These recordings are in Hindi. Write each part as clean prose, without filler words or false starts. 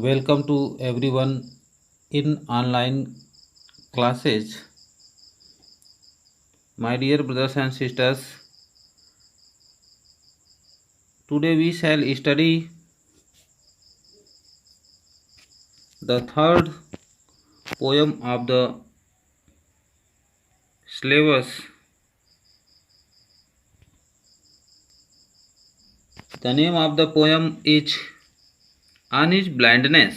Welcome to everyone in online classes. My dear brothers and sisters, today we shall study the third poem of the syllabus. The name of the poem is On His Blindness.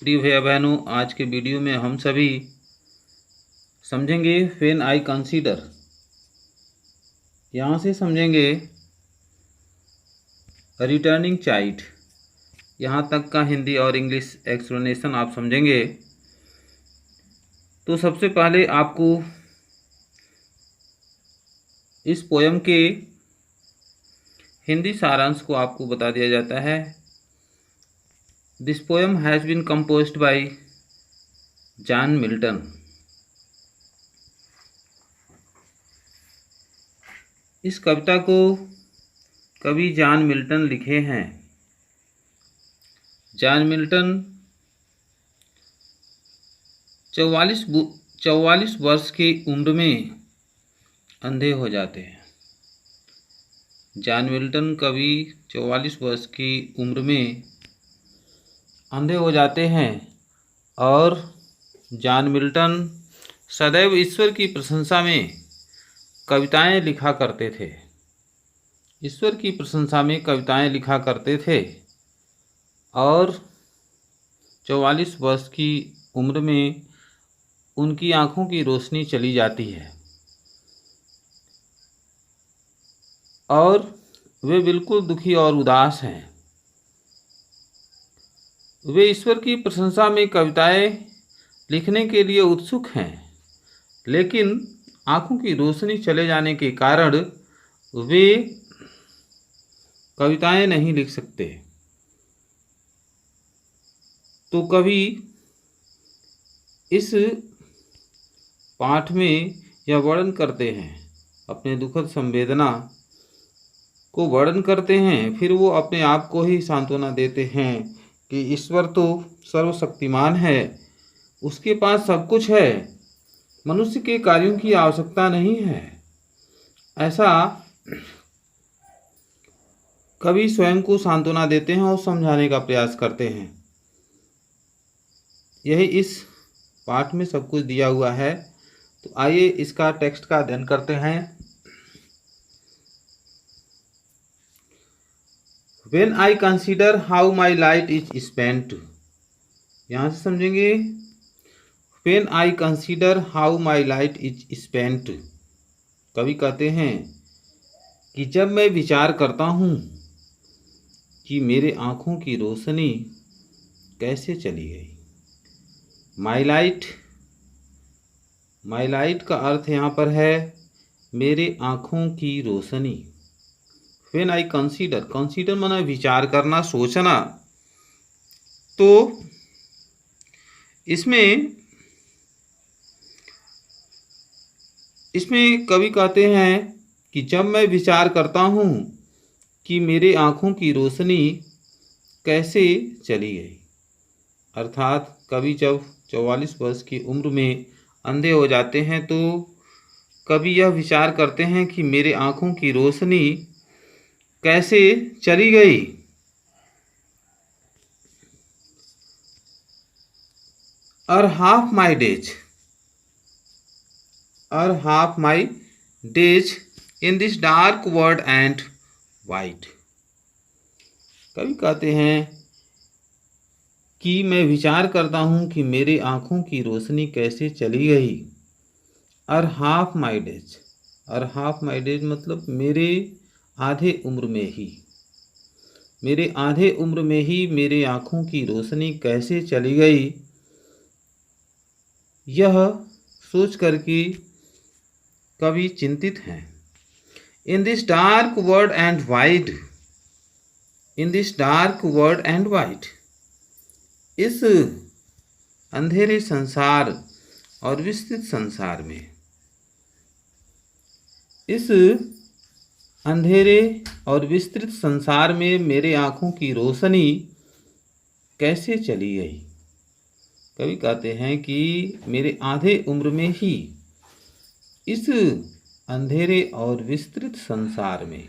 प्रिय भैया बहनों, आज के वीडियो में हम सभी समझेंगे व्हेन आई कंसीडर। यहाँ से समझेंगे रिटर्निंग चाइल्ड। यहाँ तक का हिंदी और इंग्लिश एक्सप्लेनेशन आप समझेंगे। तो सबसे पहले आपको इस पोयम के हिंदी सारांश को आपको बता दिया जाता है। This poem has been composed by John Milton. इस कविता को कवि जॉन मिल्टन लिखे हैं। जॉन मिल्टन 44 वर्ष की उम्र में अंधे हो जाते हैं। जॉन मिल्टन कवि 44 वर्ष की उम्र में अंधे हो जाते हैं और जॉन मिल्टन सदैव ईश्वर की प्रशंसा में कविताएं लिखा करते थे। ईश्वर की प्रशंसा में कविताएं लिखा करते थे और 44 वर्ष की उम्र में उनकी आँखों की रोशनी चली जाती है और वे बिल्कुल दुखी और उदास हैं। वे ईश्वर की प्रशंसा में कविताएं लिखने के लिए उत्सुक हैं, लेकिन आँखों की रोशनी चले जाने के कारण वे कविताएं नहीं लिख सकते। तो कवि इस पाठ में यह वर्णन करते हैं, अपने दुखद संवेदना को वर्णन करते हैं। फिर वो अपने आप को ही सांत्वना देते हैं कि ईश्वर तो सर्वशक्तिमान है, उसके पास सब कुछ है, मनुष्य के कार्यों की आवश्यकता नहीं है। ऐसा कवि स्वयं को सांत्वना देते हैं और समझाने का प्रयास करते हैं। यही इस पाठ में सब कुछ दिया हुआ है। तो आइए इसका टेक्स्ट का अध्ययन करते हैं। When I consider how my light is spent, यहाँ से समझेंगे When I consider how my light is spent, कवि कहते हैं कि जब मैं विचार करता हूँ कि मेरे आँखों की रोशनी कैसे चली गई। माई लाइट का अर्थ यहाँ पर है मेरे आँखों की रोशनी। When I consider माना विचार करना, सोचना। तो इसमें कवि कहते हैं कि जब मैं विचार करता हूँ कि मेरे आँखों की रोशनी कैसे चली गई, अर्थात कवि जब 44 वर्ष की उम्र में अंधे हो जाते हैं तो कवि यह विचार करते हैं कि मेरे आँखों की रोशनी कैसे चली गई। और half my days in this dark world and white. कवि कहते हैं कि मैं विचार करता हूँ कि मेरी आँखों की रोशनी कैसे चली गई। और हाफ माई डेज मतलब मेरे आधे उम्र में ही मेरे आँखों की रोशनी कैसे चली गई, यह सोच कर के कवि चिंतित हैं। In this dark world and white, इस अंधेरे संसार और विस्तृत संसार में, इस अंधेरे और विस्तृत संसार में मेरे आँखों की रोशनी कैसे चली गई। कवि कहते हैं कि मेरे आधे उम्र में ही इस अंधेरे और विस्तृत संसार में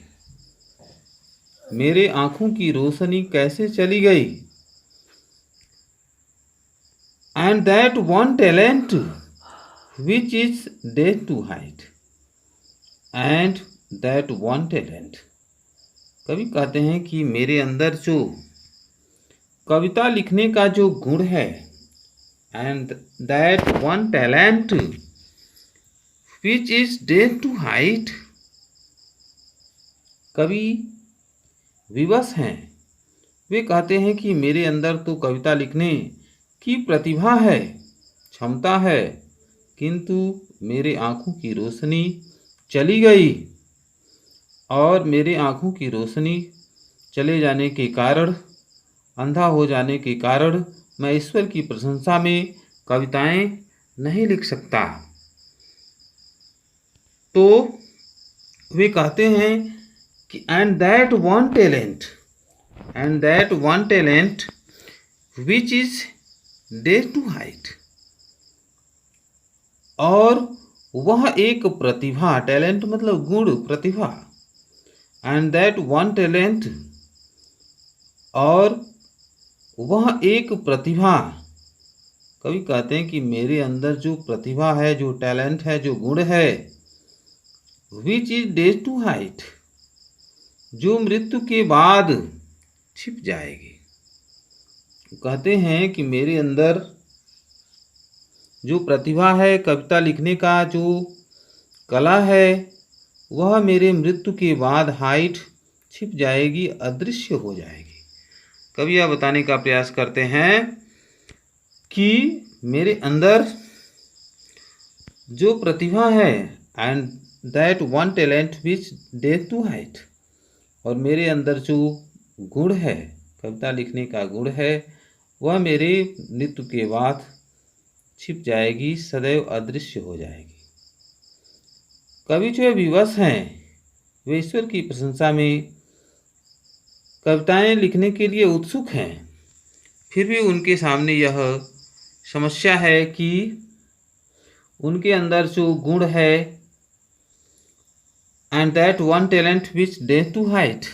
मेरे आँखों की रोशनी कैसे चली गई। And that one talent which is dead to hide. And that one talent, कवि कहते हैं कि मेरे अंदर जो कविता लिखने का जो गुण है, and that one talent which is dead to hide, कवि विवश हैं। वे कहते हैं कि मेरे अंदर तो कविता लिखने की प्रतिभा है, क्षमता है, किंतु मेरे आँखों की रोशनी चली गई और मेरे आँखों की रोशनी चले जाने के कारण, अंधा हो जाने के कारण मैं ईश्वर की प्रशंसा में कविताएं नहीं लिख सकता। तो वे कहते हैं कि and that one talent which is dead to hide, और वह एक प्रतिभा, टैलेंट मतलब गुण, प्रतिभा, एंड दैट वन टैलेंट, और वह एक प्रतिभा, कवि कहते हैं कि मेरे अंदर जो प्रतिभा है, जो टैलेंट है, जो गुण है, which is dead to hide, जो मृत्यु के बाद छिप जाएगी। कहते हैं कि मेरे अंदर जो प्रतिभा है, कविता लिखने का जो कला है, वह मेरे मृत्यु के बाद हाइड, छिप जाएगी, अदृश्य हो जाएगी। कवि यह बताने का प्रयास करते हैं कि मेरे अंदर जो प्रतिभा है, and that one talent which dead to hide, और मेरे अंदर जो गुण है, कविता लिखने का गुण है, वह मेरे मृत्यु के बाद छिप जाएगी, सदैव अदृश्य हो जाएगी। कवि जो विवश हैं, वे ईश्वर की प्रशंसा में कविताएं लिखने के लिए उत्सुक हैं, फिर भी उनके सामने यह समस्या है कि उनके अंदर जो गुण है, and that one talent which dead to hide,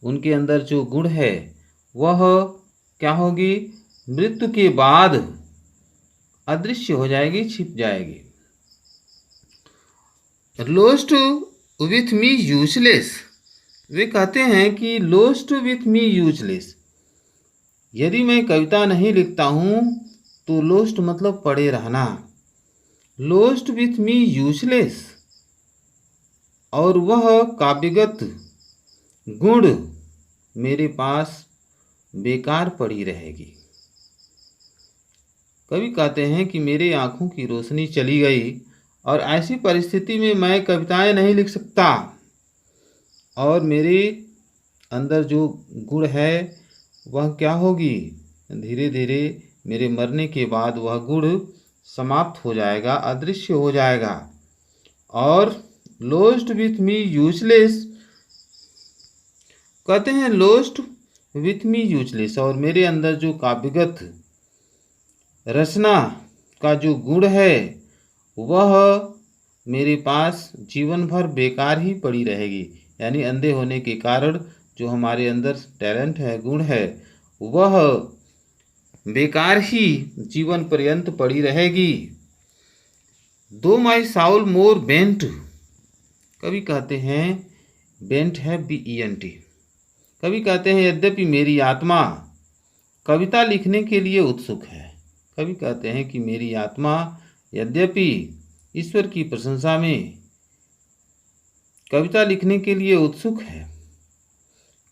उनके अंदर जो गुण है वह क्या होगी, मृत्यु के बाद अदृश्य हो जाएगी, छिप जाएगी। लोस्ट विथ मी यूजलेस, वे कहते हैं कि लोस्ट विथ मी यूजलेस, यदि मैं कविता नहीं लिखता हूँ तो लोस्ट मतलब पड़े रहना, लोस्ट विथ मी यूजलेस, और वह काव्यगत गुण मेरे पास बेकार पड़ी रहेगी। कवि कहते हैं कि मेरे आँखों की रोशनी चली गई और ऐसी परिस्थिति में मैं कविताएं नहीं लिख सकता, और मेरे अंदर जो गुण है वह क्या होगी, धीरे धीरे मेरे मरने के बाद वह गुण समाप्त हो जाएगा, अदृश्य हो जाएगा। और लोस्ट विथ मी यूजलेस, कहते हैं लोस्ट विथ मी यूजलेस, और मेरे अंदर जो काव्यगत रचना का जो गुण है वह मेरे पास जीवन भर बेकार ही पड़ी रहेगी। यानी अंधे होने के कारण जो हमारे अंदर टैलेंट है, गुण है, वह बेकार ही जीवन पर्यंत पड़ी रहेगी। दो माई साउल मोर बेंट, कवि कहते हैं बेंट है BENT, कवि कहते हैं यद्यपि मेरी आत्मा कविता लिखने के लिए उत्सुक है, कवि कहते हैं कि मेरी आत्मा यद्यपि ईश्वर की प्रशंसा में कविता लिखने के लिए उत्सुक है,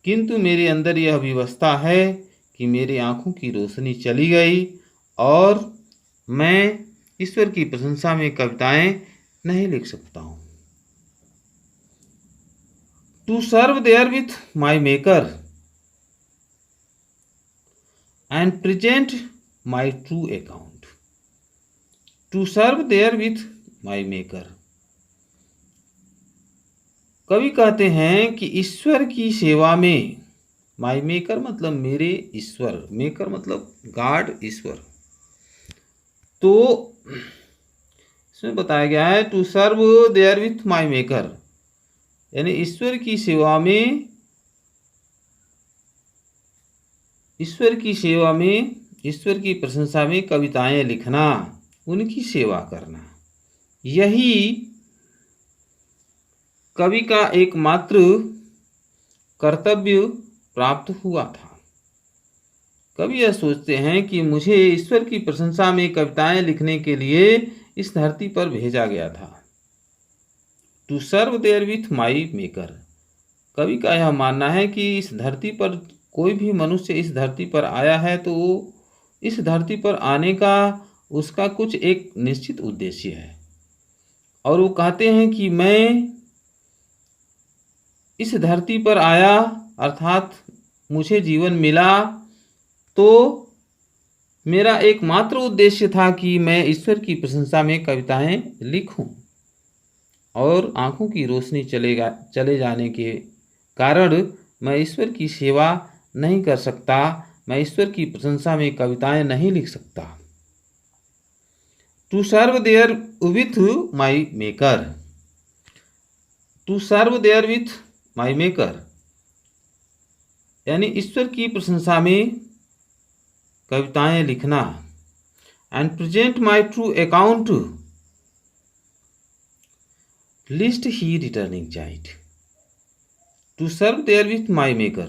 किंतु मेरे अंदर यह विवशता है कि मेरी आँखों की रोशनी चली गई और मैं ईश्वर की प्रशंसा में कविताएं नहीं लिख सकता हूँ। To serve therewith my maker and present my true account, to serve therewith my maker, कवि कहते हैं कि ईश्वर की सेवा में, माई मेकर मतलब मेरे ईश्वर, मेकर मतलब गॉड, ईश्वर। तो इसमें बताया गया है to serve therewith my maker, यानी ईश्वर की सेवा में, ईश्वर की सेवा में, ईश्वर की प्रशंसा में कविताएं लिखना, उनकी सेवा करना, यही कवि का एकमात्र कर्तव्य प्राप्त हुआ था। कवि यह सोचते हैं कि मुझे ईश्वर की प्रशंसा में कविताएं लिखने के लिए इस धरती पर भेजा गया था। To serve therewith my maker, कवि का यह मानना है कि इस धरती पर कोई भी मनुष्य इस धरती पर आया है तो इस धरती पर आने का उसका कुछ एक निश्चित उद्देश्य है। और वो कहते हैं कि मैं इस धरती पर आया अर्थात मुझे जीवन मिला तो मेरा एकमात्र उद्देश्य था कि मैं ईश्वर की प्रशंसा में कविताएं लिखूं, और आंखों की रोशनी चले जाने के कारण मैं ईश्वर की सेवा नहीं कर सकता, मैं ईश्वर की प्रशंसा में कविताएं नहीं लिख सकता। To serve therewith my maker, to serve therewith my maker, यानी ईश्वर की प्रशंसा में कविताएं लिखना। And present my true account lest he returning chide, to serve therewith my maker.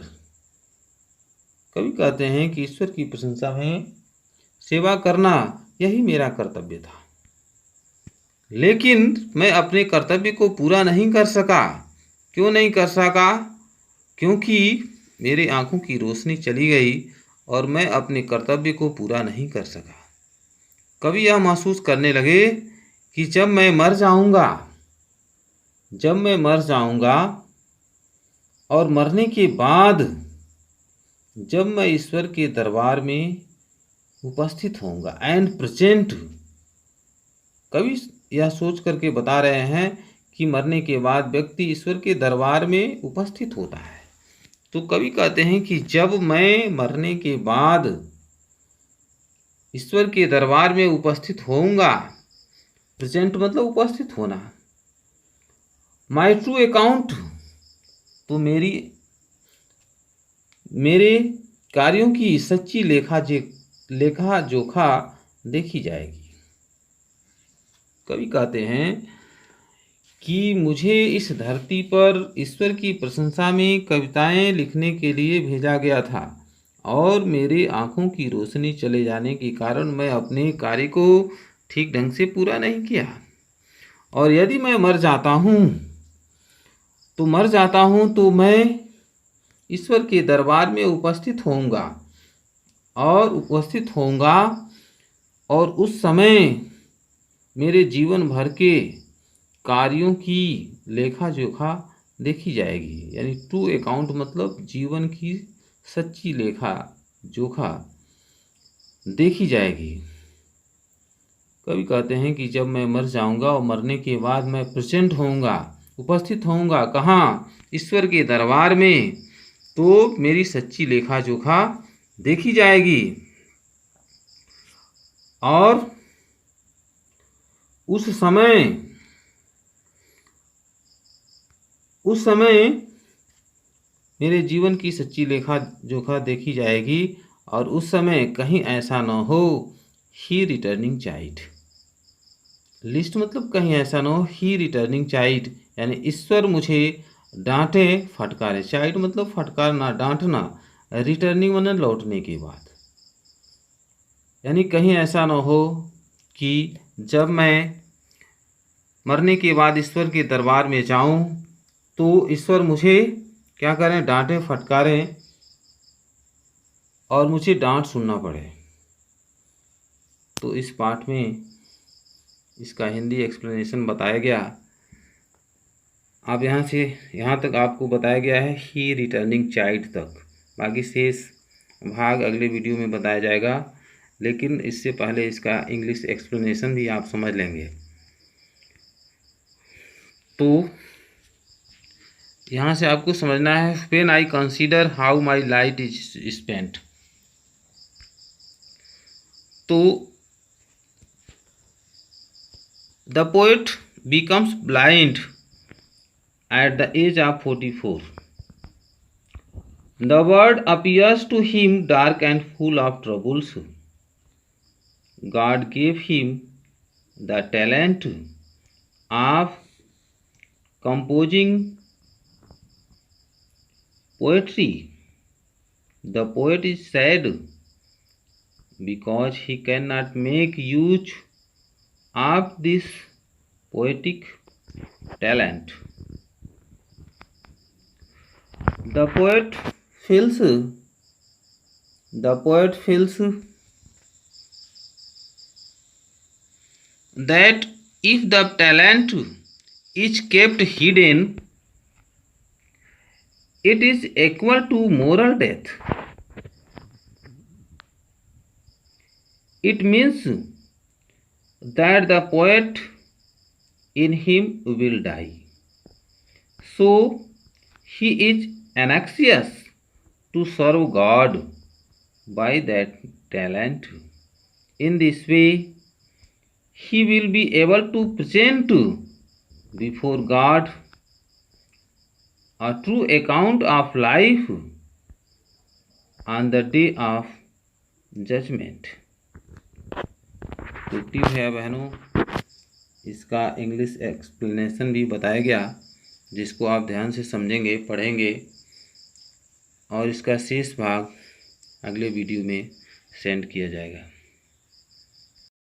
कवि कहते हैं कि ईश्वर की प्रशंसा में सेवा करना यही मेरा कर्तव्य था, लेकिन मैं अपने कर्तव्य को पूरा नहीं कर सका। क्यों नहीं कर सका? क्योंकि मेरी आंखों की रोशनी चली गई और मैं अपने कर्तव्य को पूरा नहीं कर सका। कवि यह महसूस करने लगे कि जब मैं मर जाऊंगा और मरने के बाद जब मैं ईश्वर के दरबार में उपस्थित होऊंगा, एंड प्रेजेंट, कवि यह सोच करके बता रहे हैं कि मरने के बाद व्यक्ति ईश्वर के दरबार में उपस्थित होता है। तो कवि कहते हैं कि जब मैं मरने के बाद ईश्वर के दरबार में उपस्थित होऊंगा, प्रेजेंट मतलब उपस्थित होना, माई ट्रू अकाउंट, तो मेरे कार्यों की सच्ची लेखा जोखा देखी जाएगी। कवि कहते हैं कि मुझे इस धरती पर ईश्वर की प्रशंसा में कविताएं लिखने के लिए भेजा गया था, और मेरे आंखों की रोशनी चले जाने के कारण मैं अपने कार्य को ठीक ढंग से पूरा नहीं किया। और यदि मैं मर जाता हूँ तो मैं ईश्वर के दरबार में उपस्थित होऊंगा और उस समय मेरे जीवन भर के कार्यों की लेखा जोखा देखी जाएगी। यानी टू अकाउंट मतलब जीवन की सच्ची लेखा जोखा देखी जाएगी। कवि कहते हैं कि जब मैं मर जाऊंगा और मरने के बाद मैं प्रेजेंट होऊंगा, उपस्थित होऊंगा, कहाँ? ईश्वर के दरबार में, तो मेरी सच्ची लेखा जोखा देखी जाएगी। और उस समय मेरे जीवन की सच्ची लेखा जोखा देखी जाएगी, और उस समय कहीं ऐसा न हो ही रिटर्निंग चाइल्ड, लिस्ट मतलब कहीं ऐसा न हो ही रिटर्निंग चाइल्ड, यानी ईश्वर मुझे डांटे फटकारे, चाइल्ड मतलब फटकारना, डांटना, रिटर्निंग मतलब लौटने के बाद, यानी कहीं ऐसा न हो कि जब मैं मरने के बाद ईश्वर के दरबार में जाऊं तो ईश्वर मुझे क्या करें? डांटे फटकारें और मुझे डांट सुनना पड़े। तो इस पाठ में इसका हिंदी एक्सप्लेनेशन बताया गया। अब यहाँ से यहाँ तक आपको बताया गया है ही रिटर्निंग चाइल्ड तक, बाकी शेष भाग अगले वीडियो में बताया जाएगा, लेकिन इससे पहले इसका इंग्लिश एक्सप्लेनेशन भी आप समझ लेंगे। तो यहाँ से आपको समझना है when I consider how my light is spent. तो the poet becomes blind at the age of 44। The world appears to him dark and full of troubles. God gave him the talent of composing poetry. The poet is sad because he cannot make use of this poetic talent. The poet feels that if the talent is kept hidden, it is equal to moral death. It means that the poet in him will die. So he is anxious to serve God by that talent. In this way, he will be able to present before God a true account of life on the day of judgment. तो टिप है बहनों, इसका इंग्लिश एक्सप्लेनेशन भी बताया गया, जिसको आप ध्यान से समझेंगे, पढ़ेंगे, और इसका शेष भाग अगले वीडियो में सेंड किया जाएगा।